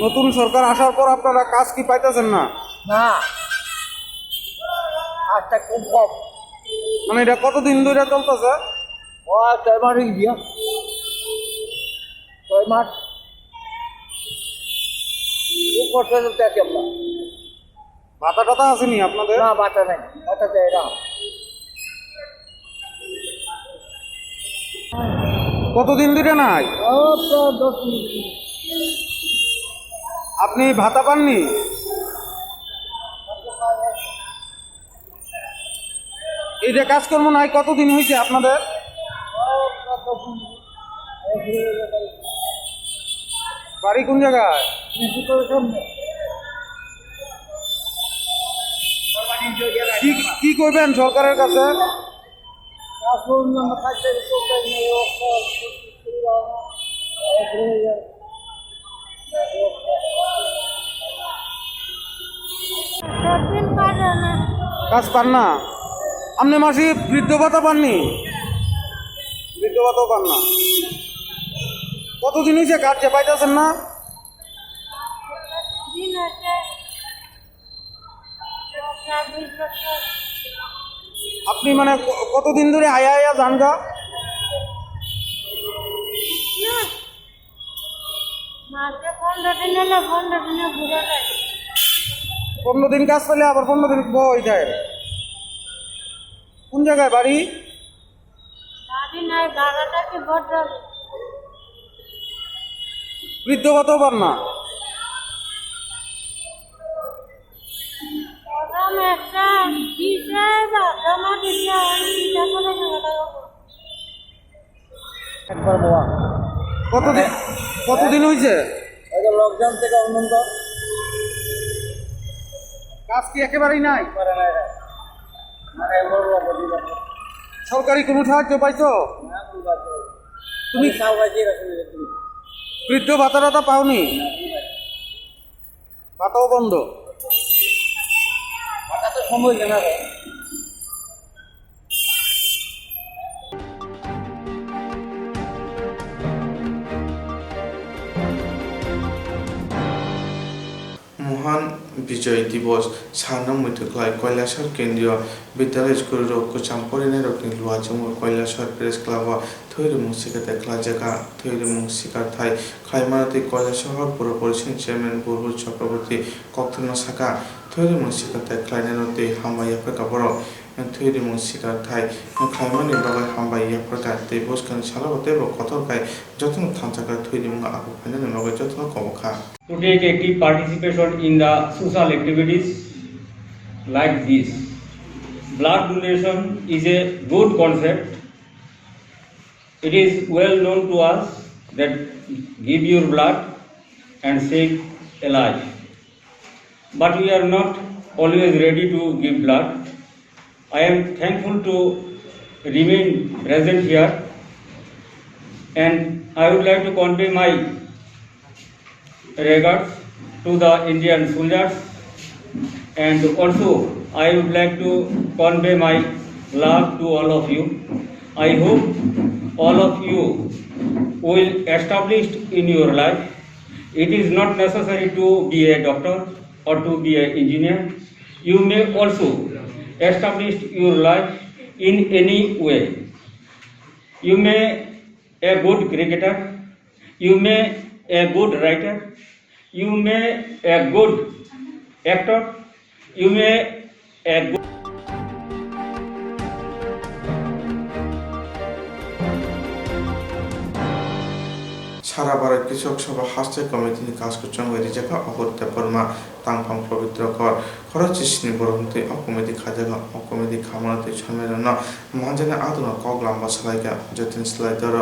S11: নতুন সরকার আসার পর আপনারা কাজ কি পাইতেছেন না?
S6: না
S11: আজটা খুব কম।
S6: মানে এটা কতদিন ধরে চলতেছে?
S11: ও 6 মাস হয়ে গিয়া, 6 মাস খুব কষ্ট চলতে আছি আমরা।
S6: ভাতা টাতা আসেনি আপনাদের?
S11: না, বাচ্চা নেই, বাচ্চা দেয় না।
S6: কতদিন ধরে নাই?
S11: ও তো 10 মিনিট।
S6: আপনি ভাতা পাননি? এই যে কাজকর্ম নাই কতদিন হয়েছে আপনাদের? বাড়ি কোন জায়গায়? কি করবেন সরকারের কাছে? কাজ পান না? আপনি মাসি বৃদ্ধ ভাতা পাননি? বৃদ্ধ ভাতাও পান না? কতদিন হয়েছে কাজ পাইতেছেন না? আপনি মানে কতদিন ধরে আয়া আয়া যান গা? 15 দিন কাজ পেলে আবার 15 দিন বই যায়। কোন জায়গায় বাড়ি? বৃদ্ধ ভাতাও পান না? কতদিন হয়েছে?
S11: লকডাউন থেকে অনন্ত
S6: কাজ কি একেবারেই নাই? সরকারি কোনো সাহায্য পাইছো? তুমি বৃদ্ধ ভাতা টাতা পাওনি? ভাতাও বন্ধ?
S11: সময় জানা
S1: মহান বিজয় দিবস সানা মৈত্রকলাই কৈলাসর কেন্দ্রীয় বিদ্যালয় স্কুল রোগ চাম্পরিনে রোগনি লুয়াজমু কৈলাসর প্রেস ক্লাব থৈরমু শিকাতে ক্লাজাকা থৈরমু শিকার থাই খাইমারাতে কৈলাসহর পুর পরিষদ চেয়ারম্যান বুলবুল চক্রবর্তী কক্তন শাখা থৈরমু শিকাতে ক্লাইনানতে হামবাইয়াফা কাবর থৈরমু শিকার থাই খাইমানি বাগাই হামবাইয়াফা দিবস কান সালাবতে কতরকাই যত্ন থানচাকা থৈরমু আকু ফাইনাল নগে যত্ন কবখা
S12: to take active participation in the social activities like this. Blood donation is a good concept. It is well known to us that give your blood and save a life. But we are not always ready to give blood. I am thankful to remain present here, and I would like to convey my regards to the Indian soldiers, and also I would like to convey my love to all of you. I hope all of you will establish in your life. It is not necessary to be a doctor or to be an engineer. You may also establish your life in any way. You may a good cricketer, you may a good writer, you may a good actor, you may a good
S1: সারা ভারত কৃষক সভা হাস্তে কমিটিनि কাজखौ रिजाखा अगत्या बोरमा तांफां पवित्र कर खरचिसनि बरहन्ते अकमिटि खाजागा अकमिटि खामानते समेलन मानजाना आदना कगलाम बसलायगा Jatin slider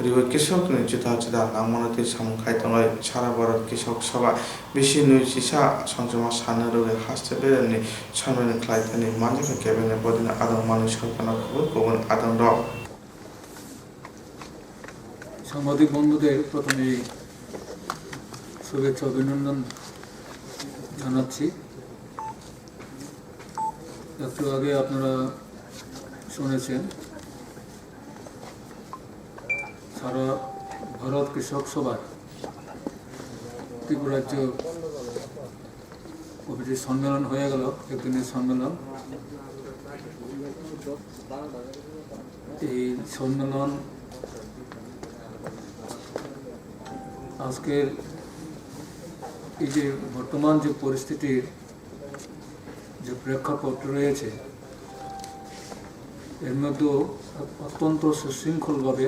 S1: रिवे कृषकनि जुदा जुदा नामनते सामखाय तंगाय सारा भारत कृषक सभा बिसि नुइसिसा संजमा सानो रोगे हास्ते बेरनि समेलन खायतानि मानजाखा केबिनेट बदिना आदम मानु सरकारना खबर गुबुन आदम द
S13: সাংবাদিক বন্ধুদের প্রথমে শুভেচ্ছা অভিনন্দন জানাচ্ছি। একটু আগে আপনারা শুনেছেন সারা ভারত কৃষক সভার ত্রিপুরা রাজ্য কমিটির সম্মেলন হয়ে গেল, একদিনের সম্মেলন। এই সম্মেলন আজকের এই যে বর্তমান যে পরিস্থিতির যে প্রেক্ষাপট রয়েছে এর মধ্যেও অত্যন্ত সুশৃঙ্খলভাবে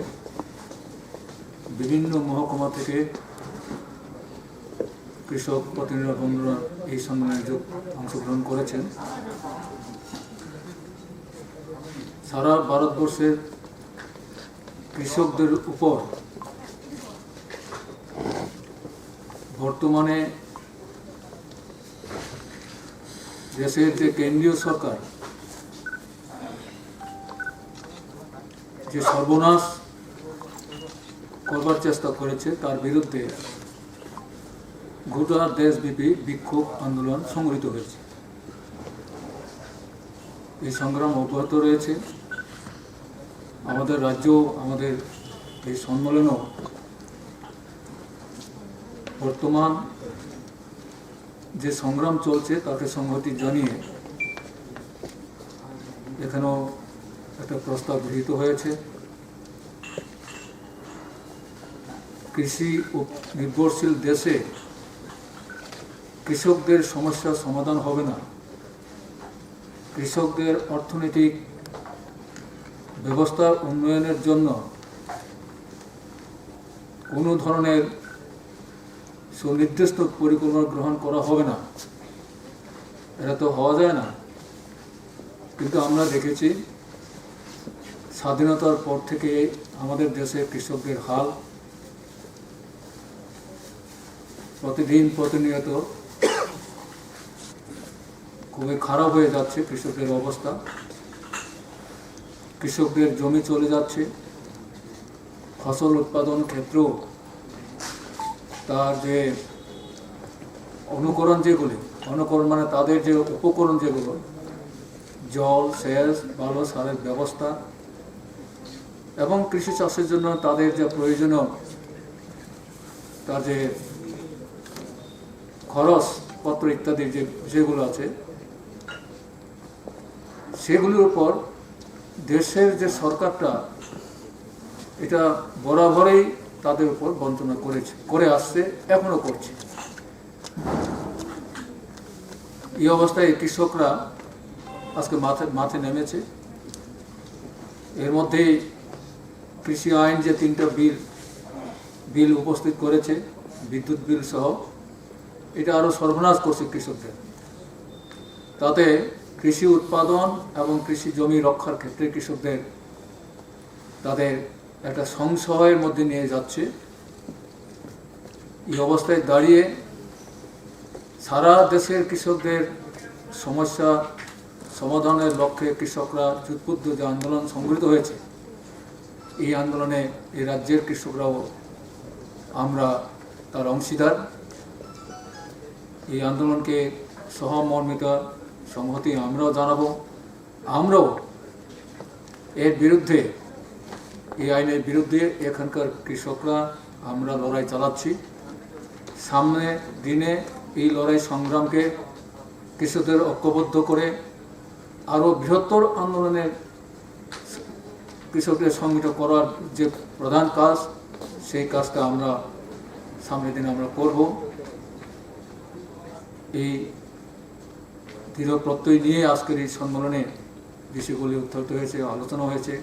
S13: বিভিন্ন মহকুমা থেকে কৃষক প্রতিনিধি বন্ধুরা এই সম্মেলনে অংশগ্রহণ করেছেন। সারা ভারতবর্ষের কৃষকদের উপর বর্তমানে দেশের যে কেন্দ্রীয় সরকার যে সর্বনাশ করবার চেষ্টা করেছে তার বিরুদ্ধে গোটা দেশব্যাপী বিক্ষোভ আন্দোলন সংগঠিত হয়েছে। এই সংগ্রাম অব্যাহত রয়েছে। আমাদের রাজ্য, আমাদের এই সম্মেলনও বর্তমান যে সংগ্রাম চলছে তাকে সংহতি জানিয়ে এখানেও একটা প্রস্তাব গৃহীত হয়েছে। কৃষি নির্ভরশীল দেশে কৃষকদের সমস্যার সমাধান হবে না। কৃষকদের অর্থনৈতিক ব্যবস্থার উন্নয়নের জন্য কোনো ধরনের সুনির্দিষ্ট পরিকল্পনা গ্রহণ করা হবে না, এটা তো হওয়া যায় না। কিন্তু আমরা দেখেছি স্বাধীনতার পর থেকে আমাদের দেশে কৃষকদের হাল প্রতিনিয়ত খুবই খারাপ হয়ে যাচ্ছে। কৃষকদের অবস্থা, কৃষকদের জমি চলে যাচ্ছে, ফসল উৎপাদন ক্ষেত্রেও তার যে অনুকরণ মানে তাদের যে উপকরণ যেগুলো, জল, সেচ, ভালো সারের ব্যবস্থা এবং কৃষি চাষের জন্য তাদের যে প্রয়োজনীয় তার যে খরচপত্র ইত্যাদি যেগুলো আছে সেগুলির উপর দেশের যে সরকারটা এটা বরাবরই তাদের উপর বঞ্চনা করে আসছে, এখনো করছে। এই অবস্থায় কৃষকরা আজকে মাঠে নেমেছে। এর মধ্যে কৃষি আইন যে 3টা বিল উপস্থিত করেছে, বিদ্যুৎ বিল সহ, এটা আরো সর্বনাশ করছে কৃষকদের। তাতে কৃষি উৎপাদন এবং কৃষি জমি রক্ষার ক্ষেত্রে কৃষকদের তাদের একটা সংশয়ের মধ্যে নিয়ে যাচ্ছে। এই অবস্থায় দাঁড়িয়ে সারা দেশের কৃষকদের সমস্যা সমাধানের লক্ষ্যে কৃষকরা যুদ্ধবদ্ধ যে আন্দোলন সংগঠিত হয়েছে, এই আন্দোলনে এই রাজ্যের কৃষকরাও আমরা তার অংশীদার। এই আন্দোলনকে সহমর্মিতা সংহতি আমরাও জানাবো। আমরাও এর বিরুদ্ধে, এই আইনের বিরুদ্ধে এখানকার কৃষকরা আমরা লড়াই চালাচ্ছি। সামনে দিনে এই লড়াই সংগ্রামকে কৃষকদের ঐক্যবদ্ধ করে আরও বৃহত্তর আন্দোলনের কৃষকদের সংগঠিত করার যে প্রধান কাজ, সেই কাজটা আমরা সামনের দিনে আমরা করব। এই দৃঢ় প্রত্যয় নিয়ে আজকের এই সম্মেলনে বিষয়গুলি উত্থাপিত হয়েছে, আলোচনা হয়েছে।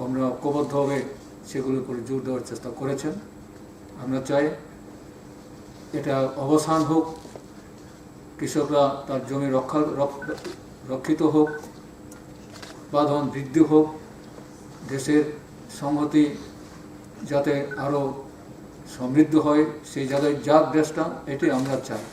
S13: আমরা ঐক্যবদ্ধভাবে সেগুলির উপরে জোর দেওয়ার চেষ্টা করেছেন। আমরা চাই এটা অবসান হোক, কৃষকরা তার জমি রক্ষিত হোক, উৎপাদন বৃদ্ধি হোক, দেশের সংহতি যাতে আরও সমৃদ্ধ হয়, সেই জায়গায় যাক দেশটা, এটাই আমরা চাই।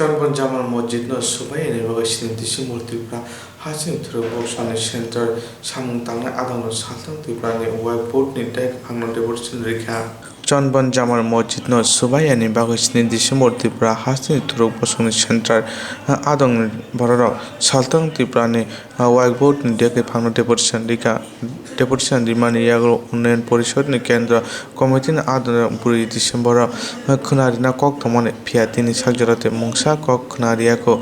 S1: Changpon Jamal Mojid no Subay and Evasion Dissimultipra Hasim through Boxon Center, Samung Tanga Adam Saltan to Brani, White Port, Nidak, Hangman Devotion Rika. चनबन जामर मस्जिद न सुबायानि बागैसनि डिसेम्बर त्रिपुरा हास्नि तुरुक बसंनि सेन्टार आदं बरर सालतं त्रिपुरानि व्हाइट बोर्ड डेके फांनो डेपुटेशन रिमानि याग्रो उन्नयन परिषदनि केंद्र कमिटिनि आदन 2 डिसेम्बर खुनारिना कक थमने फियातिनि सागजराते मुंसा कक खुनारियाको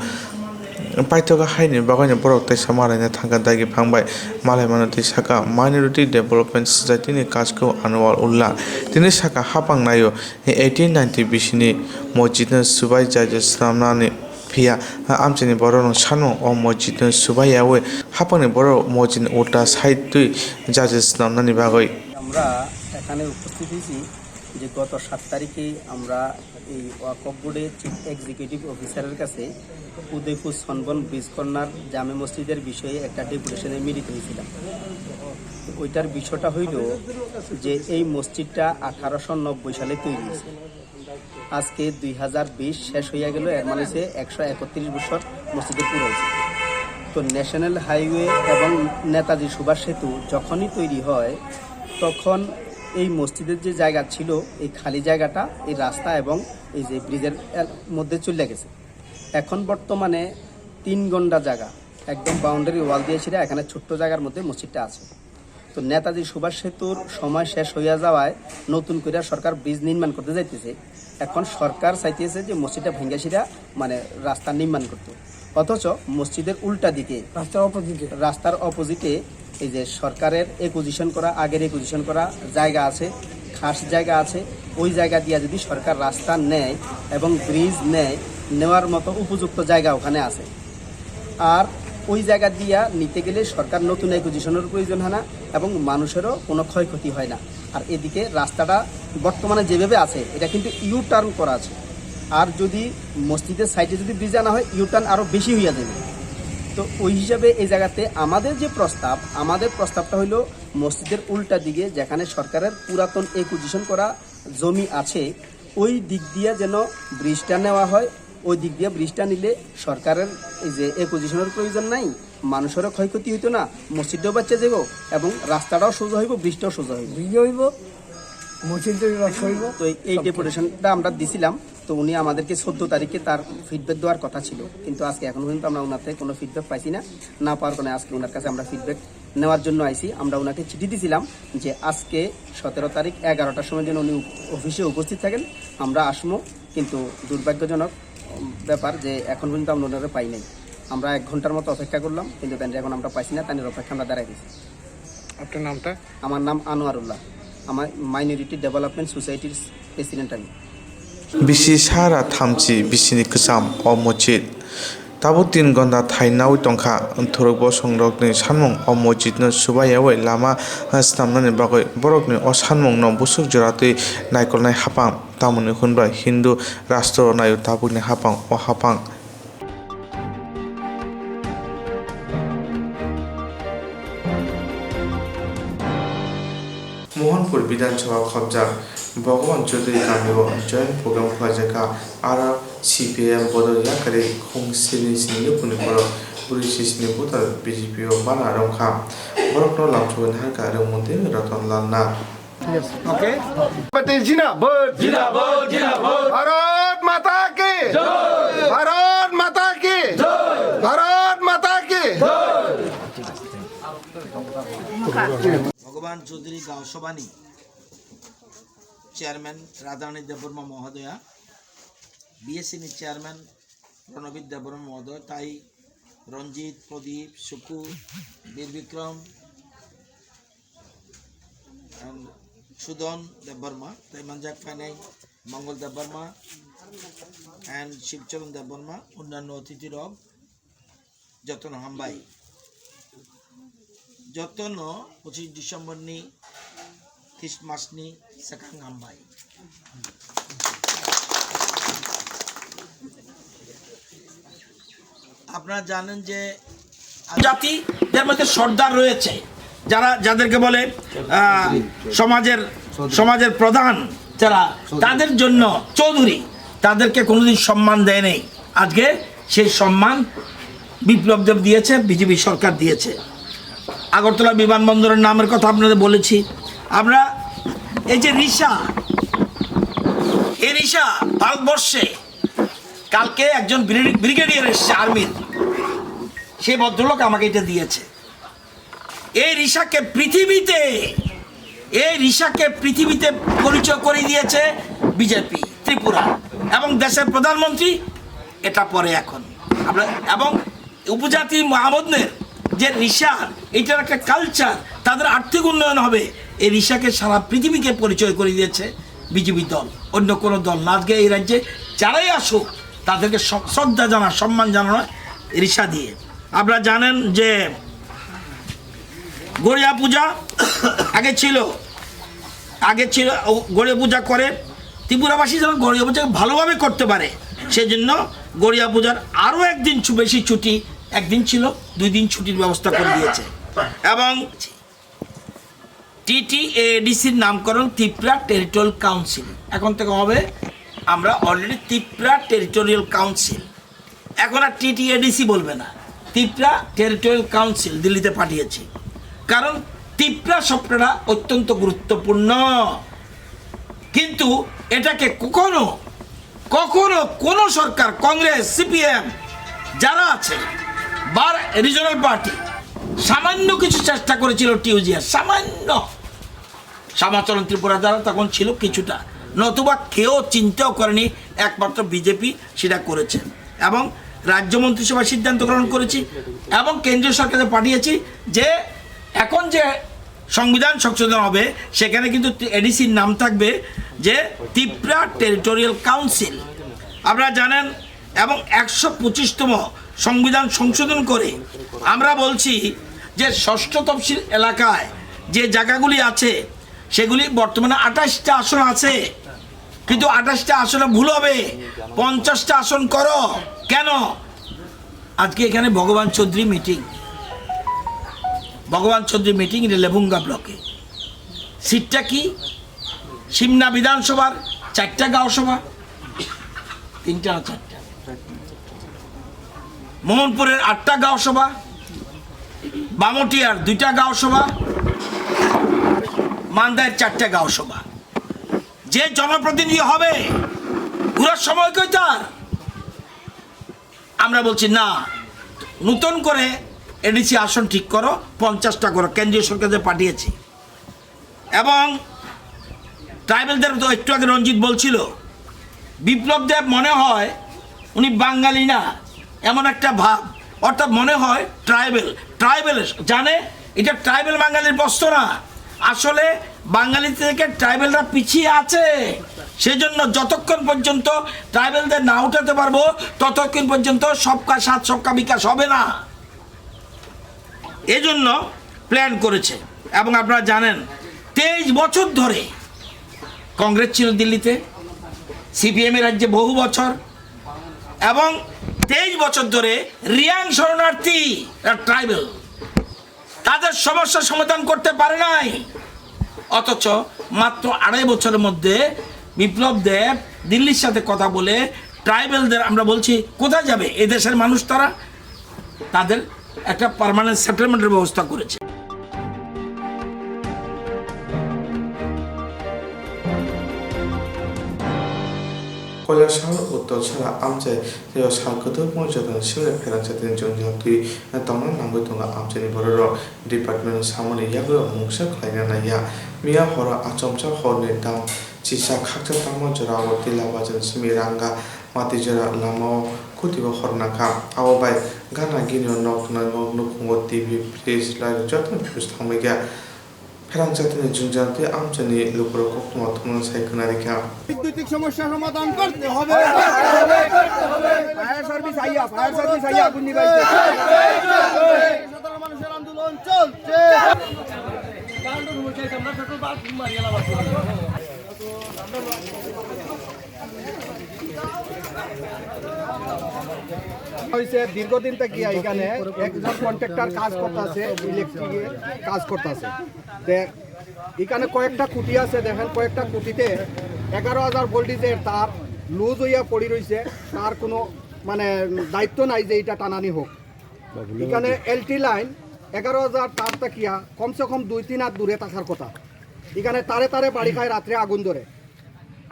S1: पाइथगा हाइनि बागायनो बरक ताइसा मालायनो थांगा दागि फांबाय मालायमानो साका माइनरिटी डेभलपमेन्ट ससाइटिनि काजखौ आनवार उल्लाह दिनै साका हापांनायो 1890 बिसिनि मस्जिदनो सुबाय जाजे स्नामनानि फिया आमचेनि बरनो सानो अ मस्जिदनो सुबायावे हापांनि बर मस्जिद उल्टा साइड दुई जाजे स्नामनानि बागै
S11: আমরা এখানে উপস্থিত হয়েছি যে গত 7 তারিখে আমরা এই ওয়াকফ বোর্ডের চিফ এক্সিকিউটিভ অফিসারের কাছে উদয়পুর সনবন ব্রিজ কর্নার জামে মসজিদের বিষয়ে একটা ডেপুটেশনে মিলিত হয়েছিলাম। ওইটার বিষয়টা হইল যে এই মসজিদটা 1890 সালে তৈরি হয়েছে, আজকে 2020 শেষ হয়ে গেল, এর মানে হচ্ছে 131 বছর মসজিদের পুরো হয়েছে। তো ন্যাশনাল হাইওয়ে এবং নেতাজি সুভাষ সেতু যখনই তৈরি হয় তখন এই মসজিদের যে জায়গা ছিল এই খালি জায়গাটা এই রাস্তা এবং এই যে ব্রিজের মধ্যে চলে গেছে। এখন বর্তমানে 3 গন্ডা জায়গা একদম বাউন্ডারি ওয়াল দিয়ে ছিল, এখানে ছোট্ট জায়গার মধ্যে মসজিদটা আছে। তো নেতাজি সুভাষ সেতুর সময় শেষ হইয়া যাওয়ায় নতুন করে সরকার ব্রিজ নির্মাণ করতে যাইতেছে। এখন সরকার চাইতেছে যে মসজিদটা ভেঙ্গাসিরা মানে রাস্তা নির্মাণ করতে, অথচ মসজিদের উল্টা দিকে রাস্তার অপোজিটে এই যে সরকারের একুজিশন করা আগের একুজিশন করা জায়গা আছে, খাস জায়গা আছে, ওই জায়গা দিয়ে যদি সরকার রাস্তা নেয় এবং ব্রিজ নেওয়ার মতো উপযুক্ত জায়গা ওখানে আছে। আর ওই জায়গা দিয়া নিতে গেলে সরকার নতুন একুজিশনের প্রয়োজন হয় না এবং মানুষেরও কোনো ক্ষয়ক্ষতি হয় না। আর এদিকে রাস্তাটা বর্তমানে যেভাবে আছে এটা কিন্তু ইউ টার্ন করা আছে, আর যদি মসজিদের সাইডে যদি ব্রিজ আনা হয় ইউ টার্ন আরও বেশি হইয়া যাবে। তো ওই হিসাবে এই জায়গাতে আমাদের প্রস্তাবটা হইল মসজিদের উল্টা দিকে যেখানে সরকারের পুরাতন একুজিশন করা জমি আছে ওই দিক দিয়ে যেন ব্রিজটা নেওয়া হয়। ওই দিক দিয়ে ব্রিজটা নিলে সরকারের এই যে একুজিশনের প্রয়োজন নাই, মানুষেরও ক্ষয়ক্ষতি হইতো না, মসজিদটাও বাচ্চা যাব এবং রাস্তাটাও সোজা হইব, ব্রিজটাও সোজা হইব, তো এই ডেপুটেশনটা আমরা দিছিলাম। তো উনি আমাদেরকে 14 তারিখে তার ফিডব্যাক দেওয়ার কথা ছিল, কিন্তু আজকে এখন পর্যন্ত আমরা ওনার থেকে কোনো ফিডব্যাক পাইছি না পাওয়ার কারণে আজকে ওনার কাছে আমরা ফিডব্যাক নেওয়ার জন্য আইছি। আমরা ওনাকে চিঠি দিয়েছিলাম যে আজকে 17 তারিখ 11টার সময় যেন উনি অফিসে উপস্থিত থাকেন, আমরা আসবো। কিন্তু দুর্ভাগ্যজনক ব্যাপার যে এখন পর্যন্ত আমরা ওনারা পাই নাই। আমরা 1 ঘন্টার মতো অপেক্ষা করলাম, কিন্তু তাই এখন আমরা পাইছি না, তাই অপেক্ষা আমরা দাঁড়াই দিয়েছি।
S10: আপনার নামটা?
S11: আমার নাম আনোয়ারুল্লাহ, আমার মাইনরিটি ডেভেলপমেন্ট সোসাইটির প্রেসিডেন্ট আমি।
S1: बिसि सारा थामजि बिसिनि गोजाम अ मस्जिद दाबो 3 घन्टा थाइनाव टंखा थुरुक बसंरकनि सानमुं अ मस्जिदनो सुबायावै लामा स्नामनानि बागै बरकनि अ सानमुंनो बुसुक जरातै नायकलनाय हापां तामुनि हुनबा हिन्दु राष्ट्र नाय ताबुनि हापां अ हापां मोहनपुर विधानसभा खबजा भगवान चौधरी गामिव जॉइंट प्रोग्राम खुलाजाका आरो CPM बदलिया करे खोंसिनि सिनि पुनिपर पुलिसनि बुतार BJP बाना रंखा बरकनो लामथुन हाका आरो मन्दिर रतनलाल ना
S3: ओके बटे जिंदाबाद जिंदाबाद जिंदाबाद भारत माता की जय भारत माता की जय भारत माता की जय
S14: भगवान चौधरी गाँव सभानी चेयरमैन राधारानी देवबर्मा महोदया बीएससी चेयरमैन प्रणवीत देवबर्मा महोदय ताई रंजित प्रदीप सुकु वीर विक्रम सुदन देवबर्मा ताई मंजाक फाइनाई मंगल देवबर्मा एंड शिवचरण देवबर्मा अन्यान्य अतिथि रब जतन हामबाई जतन 25 डिसेम्बर नि ख्रिस्टमास नि सेकां हामबाई আপনারা জানেন যে জাতিদের মধ্যে সর্দার রয়েছে যারা যাদেরকে বলে সমাজের প্রধান যারা তাদের জন্য চৌধুরী তাদেরকে কোনোদিন সম্মান দেয় নাই আজকে সেই সম্মান বিপ্লব দেব দিয়েছে বিজেপি সরকার দিয়েছে আগরতলা বিমানবন্দরের নামের কথা আপনাদের বলেছি আমরা এই যে রিসা এই রিসা ভারতবর্ষে কালকে একজন ব্রিগেডিয়ার এসছে আর্মির, সে ভদ্রলোক আমাকে এটা দিয়েছে। এই রিসাকে পৃথিবীতে পরিচয় করে দিয়েছে বিজেপি ত্রিপুরা এবং দেশের প্রধানমন্ত্রী। এটা পরে এখন আমরা এবং উপজাতি মহামদনের যে রিসা, এটার একটা কালচার, তাদের আর্থিক উন্নয়ন হবে। এই রিসাকে সারা পৃথিবীকে পরিচয় করে দিয়েছে বিজেপি দল, অন্য কোনো দল না। আজকে এই রাজ্যে যারাই আসুক তাদেরকে শ্রদ্ধা জানা, সম্মান জানানো রিসা দিয়ে। আপনারা জানেন যে গড়িয়া পূজা আগে ছিল গড়িয়া পূজা করে ত্রিপুরাবাসী যেন গড়িয়া পূজা ভালোভাবে করতে পারে, সেজন্য গড়িয়া পূজার আরও একদিন বেশি ছুটি, একদিন ছিল 2 দিন ছুটির ব্যবস্থা করে দিয়েছে। এবং TTADCর নামকরণ ত্রিপুরা টেরিটোরিয়াল কাউন্সিল, এখন থেকে হবে আমরা অলরেডি ত্রিপুরা টেরিটোরিয়াল কাউন্সিল, এখন আর TTADC বলবে না, ত্রিপুরা টেরিটোরিয়াল কাউন্সিল দিল্লিতে পাঠিয়েছি। কারণ ত্রিপুরা শব্দটা অত্যন্ত গুরুত্বপূর্ণ, কিন্তু এটাকে কখনো কোনো সরকার, কংগ্রেস, CPM যারা আছে বা রিজনাল পার্টি সামান্য কিছু চেষ্টা করেছিল টিউজিয়ার, সামান্য সমাচরণ ত্রিপুরা যারা তখন ছিল কিছুটা, নতুবা কেউ চিন্তাও করেনি, একমাত্র বিজেপি সেটা করেছে। এবং রাজ্য মন্ত্রিসভা সিদ্ধান্ত গ্রহণ করেছি এবং কেন্দ্রীয় সরকারে পাঠিয়েছি যে এখন যে সংবিধান সংশোধন হবে সেখানে কিন্তু এডিসির নাম থাকবে যে ত্রিপুরা টেরিটোরিয়াল কাউন্সিল। আপনারা জানেন, এবং 125তম সংবিধান সংশোধন করে আমরা বলছি যে ষষ্ঠ তফসিল এলাকায় যে জায়গাগুলি আছে সেগুলি বর্তমানে 28টা আসন আছে, কিন্তু 28টা আসনে ভুল হবে, 50টা আসন করো। কেন? আজকে এখানে ভগবান চৌধুরী মিটিং লেভুঙ্গা ব্লকে, সিটটা কি? সিমনা বিধানসভার 4টা গাঁও সভা, 3টা না 4টা, মোহনপুরের 8টা গাঁও সভা, বামটিয়ার 2টা গাঁও সভা, মান্দায়ের 4টা গাঁও সভা। যে জনপ্রতিনিধি হবে পুরো সময় কই তার? আমরা বলছি না, নতুন করে এডিসি আসন ঠিক করো, 50টা করো, কেন্দ্রীয় সরকারকে পাঠিয়েছি। এবং ট্রাইবেলদের তো একটু আগে রঞ্জিত বলছিল, বিপ্লব দেব মনে হয় উনি বাঙালি না, এমন একটা ভাব, অর্থাৎ মনে হয় ট্রাইবেল জানে এটা ট্রাইবেল বাঙালির প্রশ্ন না, আসলে বাঙালি থেকে ট্রাইবেলরা পিছিয়ে আছে। সেজন্য যতক্ষণ পর্যন্ত ট্রাইবেলদের না উঠাতে পারবো ততক্ষণ পর্যন্ত সবকা সাথ সবকা বিকাশ হবে না, এজন্য প্ল্যান করেছে। এবং আপনারা জানেন 23 বছর ধরে কংগ্রেস ছিল দিল্লিতে, CPM এর রাজ্যে বহু বছর, এবং 23 বছর ধরে রিয়াং শরণার্থী ট্রাইবেল তাদের সমস্যার সমাধান করতে পারে নাই। অথচ মাত্র 2.5 বছরের মধ্যে বিপ্লব দেব দিল্লির সাথে কথা বলে ট্রাইবেলদের, আমরা বলছি কোথায় যাবে এই দেশের মানুষ, তাদের একটা পার্মানেন্ট সেটেলমেন্টের ব্যবস্থা করেছে।
S1: কৈলাসহর উত্তর ছাড়া আমচাই যে সালকত মর্যাদা সিমলে ফেরাঞ্চাতেন জঞ্জাতি তংনা নাঙ্গু দंगा আমচাইनि बर' डिपार्टमेंट सामने यागो मुंसा खलायना नाया मिया हर आचमचा हरनि दाम चिसा खाकचा तामो जराव तिलाबाजन सिमिरांगा माति जरा लामाव कुतिबो हरनाखा आवबाय गाना गिनो नकना नखुंगो टिभि फ्रिज लाइट जतन फ्रिज थांबायगा ফেরাঞ্চাতেন জঞ্জাতি আমচাইनि লোকর কখনো থমন সাইকনারিকা
S6: বৈদ্যুতিক সমস্যা সমাধান করতে হবে, ফায়ার সার্ভিস আইয়া আগুন নিভাইতে, সাধারণ মানুষের আন্দোলন চলছে। দীর্ঘদিন থেকে এখানে একজন কন্ট্রাক্টর কাজ করতেছে, ইলেকট্রিকের কাজ করতেছে। এখানে কয়েকটা খুঁটি আছে, দেখেন কয়েকটা খুঁটিতে 11,000 ভোল্টেজের তার লুজ হইয়া পড়ে রয়েছে, তার কোনো মানে দায়িত্ব নাই যে এটা টানানি হোক। এখানে LT লাইন 11,000 তার তাকিয়া কমসে কম 2-3 হাত দূরে থাকার কথা। এখানে তারে বাড়ি খায়, রাত্রে আগুন ধরে।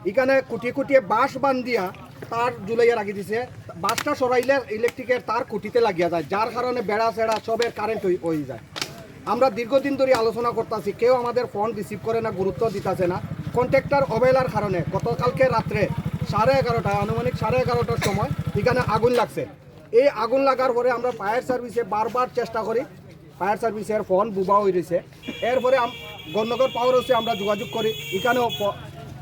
S3: এখানে কুটিয়ে কুটিয়ে বাঁশ বান্ধিয়া তার জুলাইয়া রাখি দিছে, বাঁশটা সরাইলে ইলেকট্রিকের তার কুটিতে লাগিয়া যায়, যার কারণে বেড়া চেড়া সবের কারেন্ট হয়ে যায়। আমরা দীর্ঘদিন ধরে আলোচনা করতেছি, কেউ আমাদের ফোন রিসিভ করে না, গুরুত্ব দিতেছে না। কন্ট্রাক্টর অবহেলার কারণে গতকালকে রাত্রে 11:30 আনুমানিক 11:30টার সময় এখানে আগুন লাগছে। এই আগুন লাগার পরে আমরা ফায়ার সার্ভিসে বারবার চেষ্টা করি, ফায়ার সার্ভিসের ফোন বুবা হয়ে রয়েছে। এরপরে গণনগর পাওয়ার হাউসে আমরা যোগাযোগ করি, এখানেও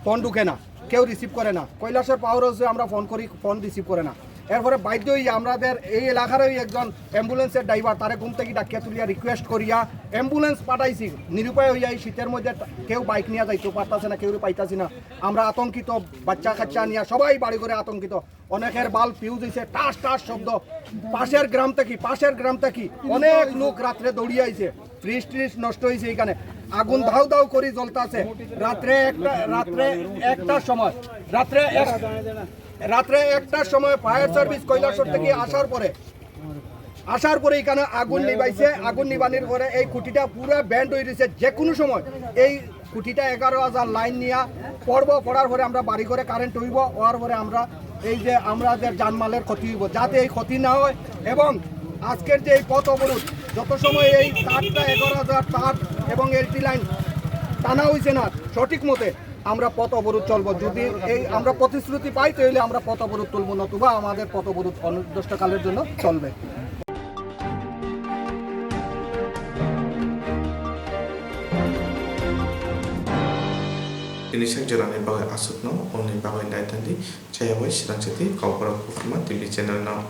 S3: ফোন ঢুকে না, কেউ রিসিভ করে না। কৈলাসের পাওয়ার হাউসে আমরা ফোন করি, ফোন রিসিভ করে না। এরপরে বাধ্য হইয়া আমাদের এই এলাকারই একজন অ্যাম্বুলেন্সের ড্রাইভার তারে ঘুম থেকে ডাকিয়া তুলিয়া রিকোয়েস্ট করিয়া অ্যাম্বুলেন্স পাঠাইছি। নিরুপায় হইয়া এই শীতের মধ্যে কেউ বাইক নিয়ে যাইতে পারতাছে না, কেউ পাইতাছি না। আমরা আতঙ্কিত, বাচ্চা কাচ্চা নিয়ে সবাই বাড়ি করে আতঙ্কিত। অনেকের বাল ফিউজ হয়েছে, টাস টাস শব্দ। পাশের গ্রাম থেকে অনেক লোক রাত্রে দৌড়িয়ে আইছে, ফ্রিজ ট্রিজ নষ্ট হয়েছে। এখানে আগুন ধাউ ধাউ করে জ্বলতেছে। রাত্রে একটার সময় ফায়ার সার্ভিস কৈলাসর থেকে আসার পরে এখানে আগুন নিবাইছে। আগুন নিবানোর পরে এই খুঁটিটা পুরো ব্যান্ড হয়ে রয়েছে। যে কোনো সময় এই খুঁটিটা 11,000 লাইন নিয়ে পড়ার পরে আমরা বাড়ি করে কারেন্ট হইব, হওয়ার পরে আমরা এই যে আমাদের জানমালের ক্ষতি হইব, যাতে এই ক্ষতি না হয়। এবং আজকের যে এই পথ অবরোধ, যত সময় এই তারটা 11,000 তার এবং এলটি লাইন টানা হয়েছে না সঠিক মতে, আমরা পথ অবরোধ চলবো। যদি এই আমরা প্রতিশ্রুতি পাই তাহলে আমরা পথ অবরোধ তুলব, নতুবা আমাদের পথ অবরোধ অনির্দিষ্টকালের জন্য চলবে।
S1: Ini saya jalan bagai asupno, oni bagai daitan di, saya wes sedang seti kau para kufma TV channel now.